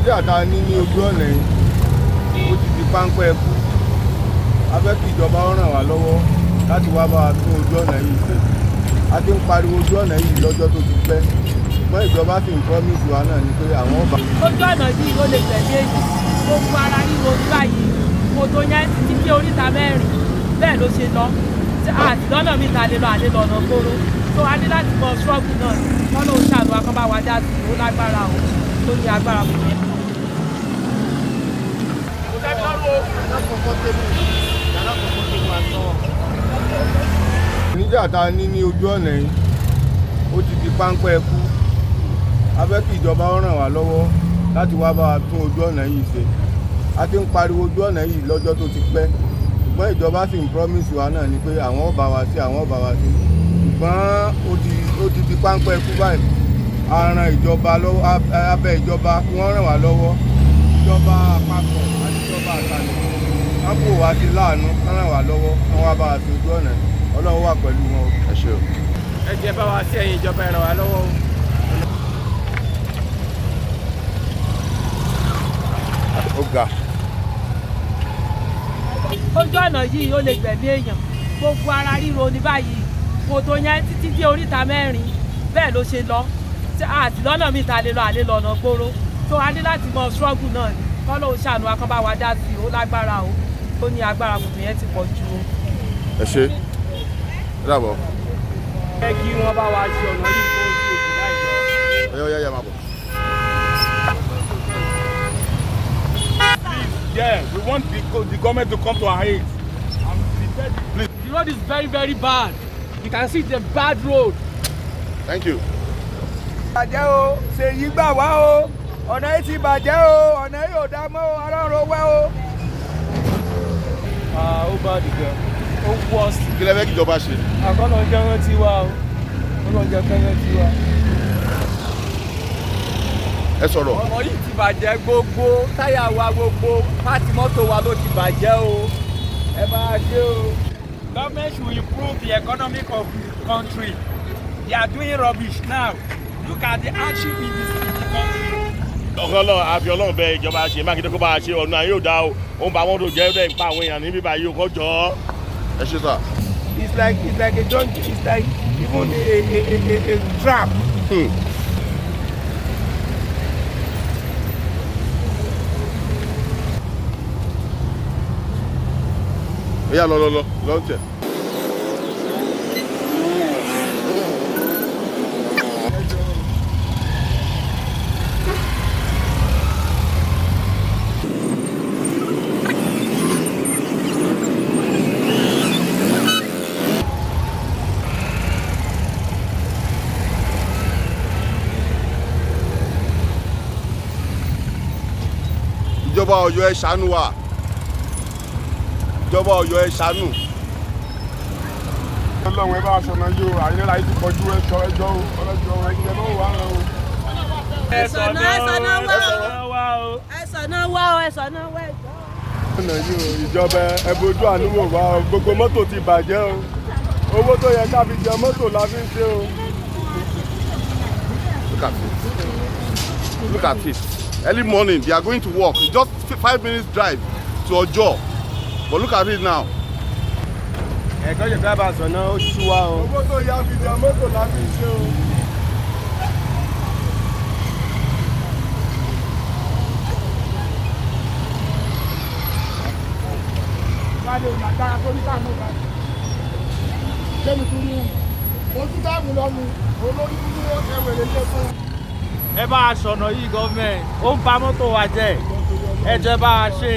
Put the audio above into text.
ìpèníjà tá a ní ojú ọ̀nà yìí ó ti di páńpẹ́ ẹkú. A fẹ́ kí ìjọba ó ràn wá lọ́wọ́ láti wá bá wa tún ojú ọ̀nà yìí ṣe. A ti ń pariwo ojú ọ̀nà yìí lọ́jọ́ tó ti pẹ́ ṣùgbọ́n ìjọba sì ń promise wa náà ni pé àwọn ọba. Ojú ọ̀nà yìí ó lè tẹ̀lé èyí gbogbo ara ríro báyìí kòtò yẹn títí dé oríta mẹ́rin bẹ́ẹ̀ ló ṣe lọ àti lọ́nà mi ta lè lọ àlè lọ́nà gbòòrò tó a ní láti mọ ṣọ́ọ̀bù náà wọ́n lóun ṣàlù akọ́bá wa já sí ó lágbára o tó ní agbára fún yẹn. ìpèníjà tá a ní ojú ọ̀nà yìí ó ti di páńpẹ́ ẹkú. A fẹ́ kí ìjọba ó ràn wá lọ́wọ́ láti wá bá wa tún ojú ọ̀nà yìí ṣe. A ti ń pariwo ojú ọ̀nà yìí lọ́jọ́ tó ti pẹ́ ṣùgbọ́n ìjọba sì ń promise wa náà ni pé àwọn ó bá wa ṣe àwọn ó bá wa ṣe ṣùgbọ́n ó ti di páńpẹ́ ẹkú báyìí. A ràn ìjọba lọ́wọ́ abẹ́ ìjọba kí wọ́n ràn wá lọ́wọ́ ìjọba àpapọ̀ àti ìjọba àtàlẹ̀ wọ́n kò wá sí láàánú kán ràn wá lọ́wọ́ kán wá bá wa ṣe ojú ọ̀nà Ọlọ́run wà pẹ̀lú wọn. Ẹ ṣé o. Ẹ jẹ́ bá wa sí ẹ̀yin ìjọba ẹ ràn wá lọ́wọ́ o. Ó ga. Ojú ọ̀nà yìí ó lè gbẹ̀mí èèyàn gbogbo ara ríro ní báyìí kòtò yẹn títí dé oríta mẹ́rin bẹ́ẹ̀ ló ṣe lọ àti lọ́nà mi ta lè lọ àlè lọ́nà gbòòrò tó a ní láti mọ ṣọ́ọ̀bù náà ni kọ́ lóun ṣàánú akọ́bá wa dá sí ó lágbára o ó ní agbára kòtò yẹn ti pọ̀ ju o. Ẹ ṣé ẹ dàbọ̀. Ẹ kí wọ́n bá wa ṣe ọ̀nà yìí tó ṣe ètò láìpẹ́. Ẹ máa bọ̀. Yeah, we want the government to come to our aid. Please. The road is very, very bad. You can see it's a bad road. Thank you. Bàjẹ́ o, ṣèyí gbà wá o, ọ̀nà yìí ti bàjẹ́ o, ọ̀nà yìí ò dá mọ́ o, Ọlọ́run wẹ́ o. Ó bá dìgbà, ó worst. Kí lẹ fẹ́ kí ìjọba ṣe? Àkọ́nà jẹ́ rántí wa o, ọlọ́run jẹ́ rántí wa. Ẹ sọ̀rọ̀. Ọ̀nà yìí ti bàjẹ́ gbogbo, táyà wa gbogbo, pátì mọ́tò wa ló ti bàjẹ́ o. Ẹ máa ṣe o. Government should improve the economy of the country. They are doing rubbish now. Look at the hardship in the country. Ọlọ́run àfi Ọlọ́run bẹ ìjọba ṣe Mákindé kó bá a ṣe ọ̀nà yóò dá o òun bá wọn tó jẹ́ bẹ́ẹ̀ ń pa àwọn èèyàn níbí báyìí kó jọ ọ́. Ẹ ṣé sà. It's like a donkey, it's like even a trap. Ó yá lọ tẹ̀. Ìjọba Ọ̀yọ́ ẹ ṣàánú wa. Ìjọba Ọ̀yọ́ ẹ ṣàánú. Ọlọ́run ẹ bá aṣọ náà yóò àyìnlá yìí ti kọjú ẹjọ́ ọlọ́jọ́ ẹgbẹ́ náà wà rán o. ẹ̀sọ̀nà wá ẹ̀jọ́. Ọ̀nà yìí o, ìjọba ẹ bójú àánú wò wá o, gbogbo mọ́tò ti bàjẹ́ o. Owó tó yẹ ká fi jẹ mọ́tò la fi ń ṣe o. Look at it. Early morning, they are going to work. Just 5 minutes drive to Ojoo. But look at it now. Ẹ̀kọ́ ṣe dábàá sọ̀nà ó ṣú wa o. Owó tó yá fi jẹ mọ́tò la fi ń ṣe o. Báyọ̀ ìgbàgbára tó ní káàmù bá. Lẹ́nu tó ní ojú dáàmú lọ́nu, olórí nínú ẹ̀wẹ̀rẹ̀ lé fún. Ẹ bá aṣọ̀nà yìí gọ́ọ̀mẹ̀ntì, ó ń ba mọ́tò wa jẹ́, ẹ jẹ́ bá a ṣe.